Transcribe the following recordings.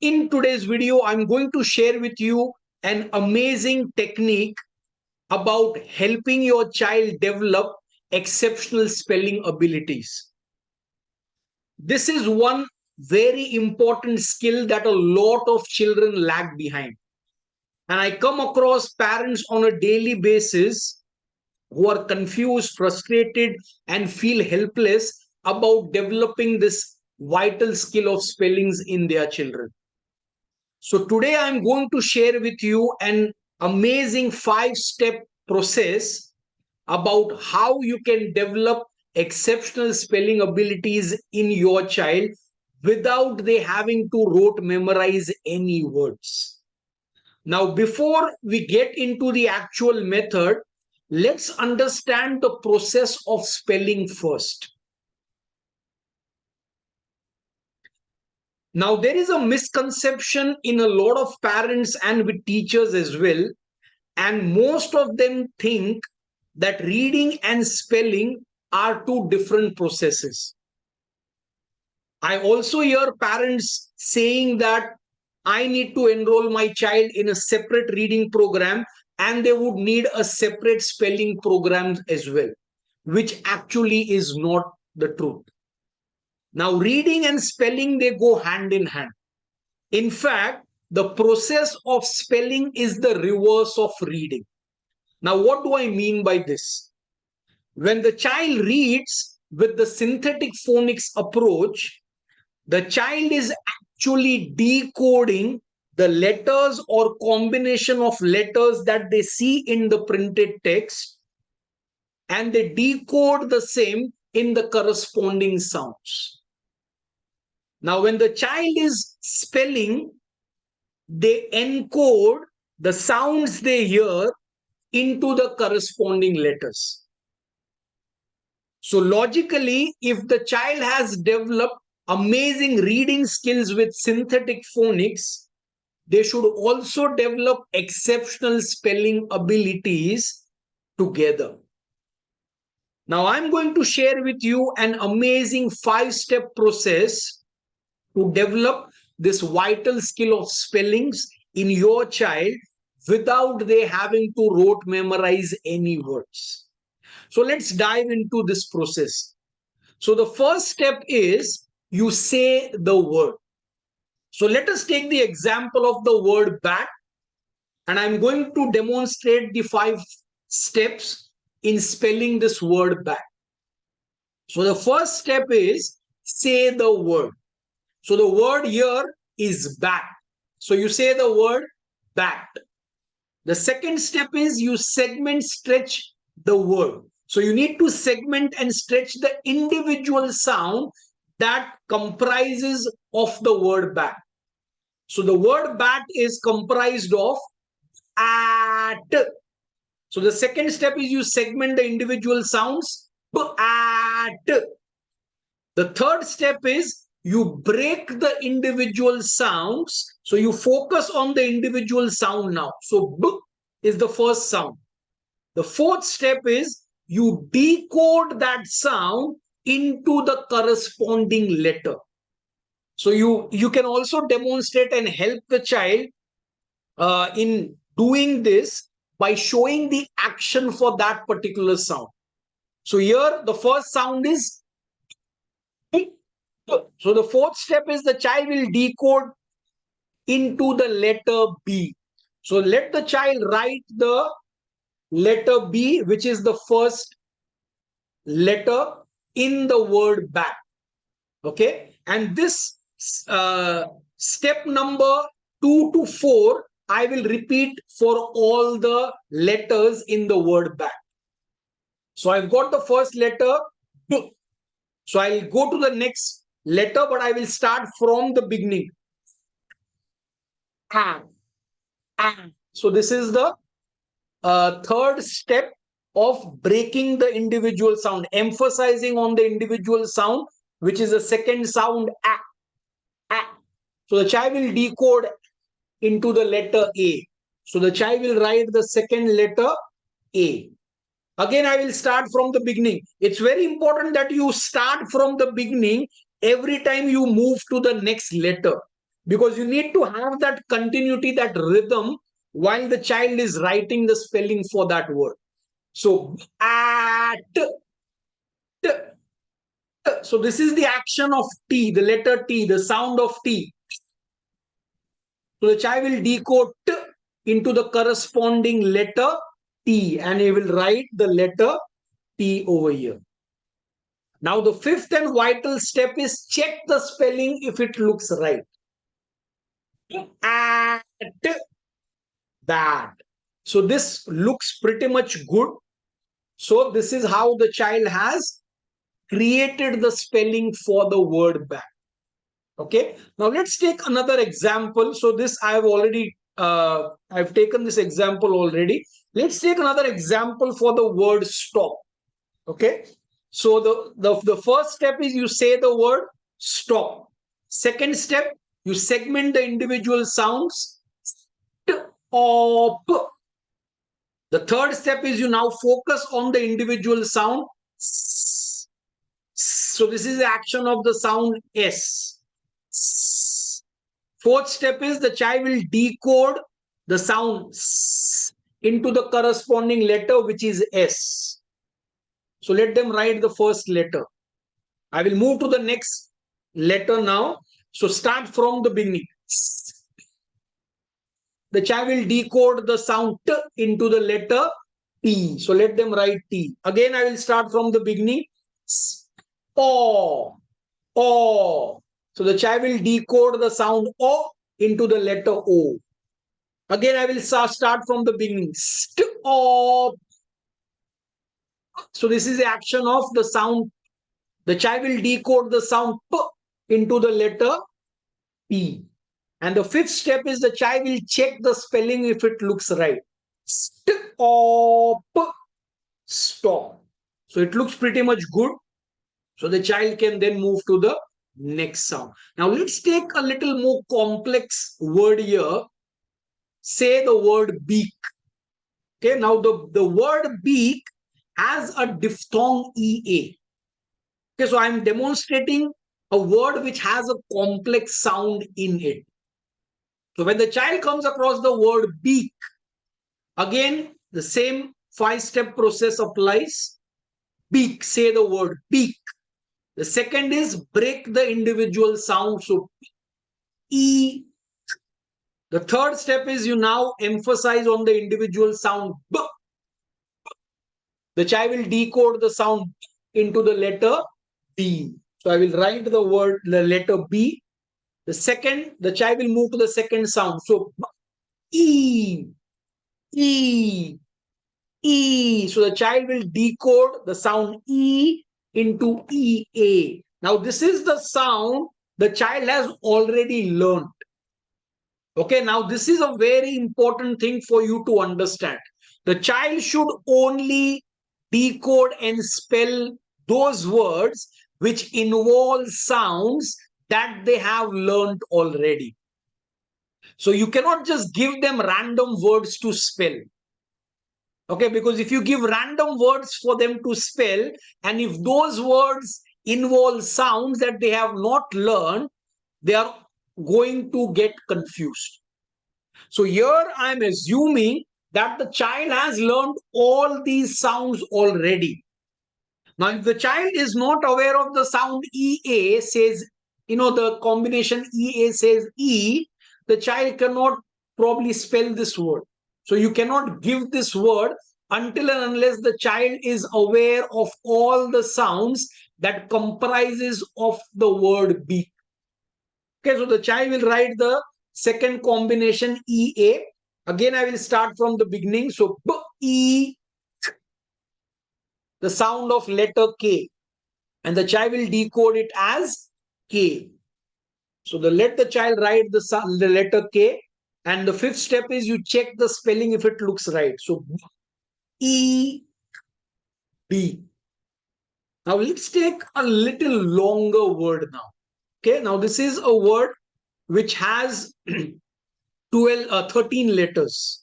in today's video, I'm going to share with you an amazing technique about helping your child develop exceptional spelling abilities. This is one very important skill that a lot of children lag behind. And I come across parents on a daily basis who are confused, frustrated, and feel helpless about developing this vital skill of spellings in their children. So today I'm going to share with you an amazing 5-step process about how you can develop exceptional spelling abilities in your child without they having to rote memorize any words. Now, before we get into the actual method, let's understand the process of spelling first. Now, there is a misconception in a lot of parents and with teachers as well, and most of them think that reading and spelling are two different processes. I also hear parents saying that I need to enroll my child in a separate reading program and they would need a separate spelling program as well, which actually is not the truth. Now, reading and spelling, they go hand in hand. In fact, the process of spelling is the reverse of reading. Now, what do I mean by this? When the child reads with the synthetic phonics approach, the child is actually decoding the letters or combination of letters that they see in the printed text, and they decode the same in the corresponding sounds. Now, when the child is spelling, they encode the sounds they hear into the corresponding letters. So logically, if the child has developed amazing reading skills with synthetic phonics, they should also develop exceptional spelling abilities together. Now, I'm going to share with you an amazing 5-step process to develop this vital skill of spellings in your child without they having to rote memorize any words. So let's dive into this process. So the first step is you say the word. So let us take the example of the word bat, and I'm going to demonstrate the 5 steps in spelling this word bat. So the first step is say the word. So the word here is bat. So you say the word bat. The second step is you segment, stretch the word. So you need to segment and stretch the individual sound that comprises of the word bat. So the word bat is comprised of at. So the second step is you segment the individual sounds at. The third step is you break the individual sounds. So you focus on the individual sound now. So B is the first sound. The fourth step is you decode that sound into the corresponding letter. So you can also demonstrate and help the child in doing this by showing the action for that particular sound. So here the first sound is. So the fourth step is the child will decode into the letter B. So let the child write the letter B, which is the first letter in the word bat. Okay. And this step number 2 to 4, I will repeat for all the letters in the word bat. So I've got the first letter. So I'll go to the next letter, but I will start from the beginning. So this is the third step of breaking the individual sound, emphasizing on the individual sound, which is the second sound. So the child will decode into the letter A. So the child will write the second letter A. Again, I will start from the beginning. It's very important that you start from the beginning every time you move to the next letter. because you need to have that continuity, that rhythm while the child is writing the spelling for that word. So at, so this is the action of T, the letter T, the sound of T. So the child will decode T into the corresponding letter T, and he will write the letter T over here. Now the fifth and vital step is check the spelling if it looks right. At that. So this looks pretty much good. So this is how the child has created the spelling for the word back. Okay. Now let's take another example. So this I have already, I've taken this example already. Let's take another example for the word stop. Okay. So the first step is you say the word stop. Second step, you segment the individual sounds. Stop. The third step is you now focus on the individual sound. So this is the action of the sound S. Fourth step is the child will decode the sound into the corresponding letter, which is S. So let them write the first letter. I will move to the next letter now. So start from the beginning. The child will decode the sound T into the letter T. So let them write T. Again, I will start from the beginning. O. O. So the child will decode the sound O into the letter O. Again, I will start from the beginning. Stop. So this is the action of the sound. The child will decode the sound P into the letter P. And the fifth step is the child will check the spelling if it looks right. Stop. Stop. So it looks pretty much good. So the child can then move to the next sound. Now let's take a little more complex word here. Say the word beak. Okay, now the word beak has a diphthong EA. Okay, so I'm demonstrating a word which has a complex sound in it. So when the child comes across the word beak, again, the same 5-step process applies. Beak, say the word beak. The second is break the individual sound. So E. The third step is you now emphasize on the individual sound B. The child will decode the sound into the letter B. So I will write the word, the letter B. The second, the child will move to the second sound. So E, E, E. So the child will decode the sound E into EA. Now this is the sound the child has already learned. Okay, now this is a very important thing for you to understand. The child should only decode and spell those words which involve sounds that they have learned already. So you cannot just give them random words to spell. Okay, because if you give random words for them to spell, and if those words involve sounds that they have not learned, they are going to get confused. So here I'm assuming that the child has learned all these sounds already. Now, if the child is not aware of the sound EA says, the combination EA says E, the child cannot probably spell this word. So you cannot give this word until and unless the child is aware of all the sounds that comprises of the word beak. Okay, so the child will write the second combination EA. Again, I will start from the beginning. So B, E, the sound of letter K. And the child will decode it as K. So let the child write the letter K. And the fifth step is you check the spelling if it looks right. So E, B. Now let's take a little longer word now. Okay, now this is a word which has 13 letters.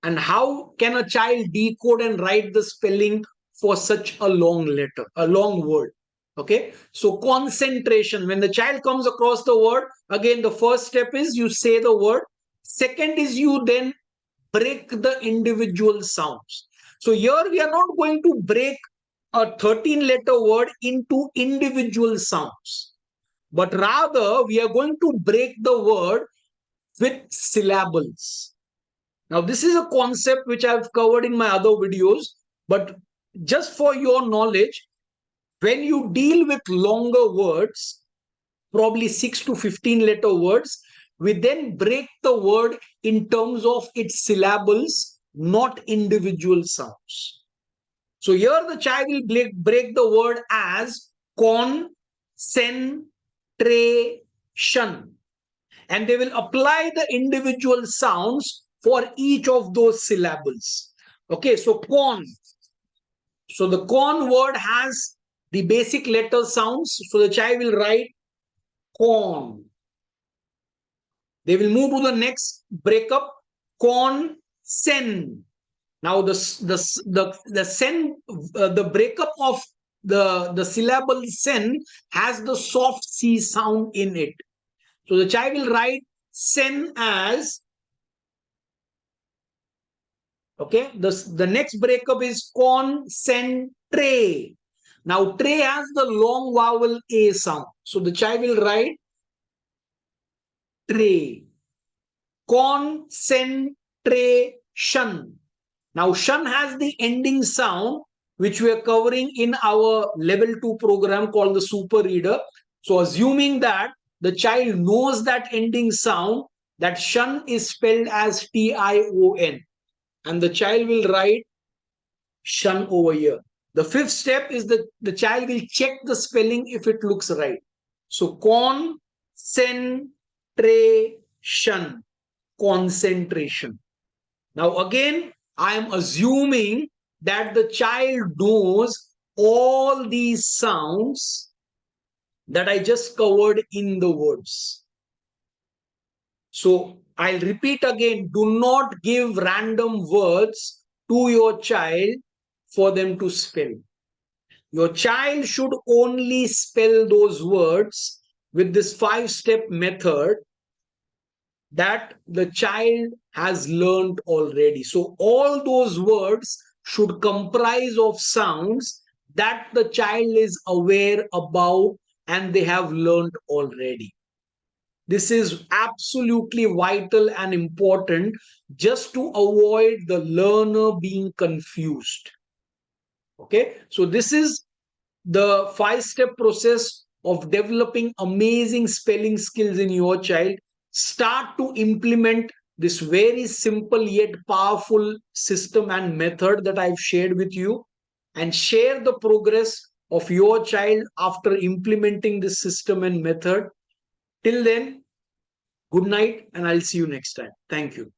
And how can a child decode and write the spelling for such a long letter, a long word? Okay, so concentration. When the child comes across the word, again, the first step is you say the word. Second is you then break the individual sounds. So here we are not going to break a 13 letter word into individual sounds, but rather we are going to break the word with syllables. Now, this is a concept which I've covered in my other videos, but just for your knowledge, when you deal with longer words, probably 6 to 15 letter words, we then break the word in terms of its syllables, not individual sounds. So here the child will break the word as concentration, and they will apply the individual sounds for each of those syllables. Okay, so con. So the con word has the basic letter sounds. So the child will write con. They will move to the next breakup, con sen. Now the sen, the breakup of the syllable sen has the soft C sound in it. So the child will write sen as, okay, the next breakup is con sen tre. Now tre has the long vowel A sound. So the child will write tre. Concentration. Now, shun has the ending sound, which we are covering in our level 2 program called the super reader. So, assuming that the child knows that ending sound, that shun is spelled as Tion, and the child will write shun over here. The fifth step is that the child will check the spelling if it looks right. So, concentration. Now, again, I am assuming that the child knows all these sounds that I just covered in the words. So, I'll repeat again, do not give random words to your child for them to spell. Your child should only spell those words with this 5-step method that the child has learned already. So all those words should comprise of sounds that the child is aware about and they have learned already. This is absolutely vital and important just to avoid the learner being confused. Okay, so this is the 5-step process of developing amazing spelling skills in your child. Start to implement this very simple yet powerful system and method that I've shared with you, and share the progress of your child after implementing this system and method. Till then, good night, and I'll see you next time. Thank you.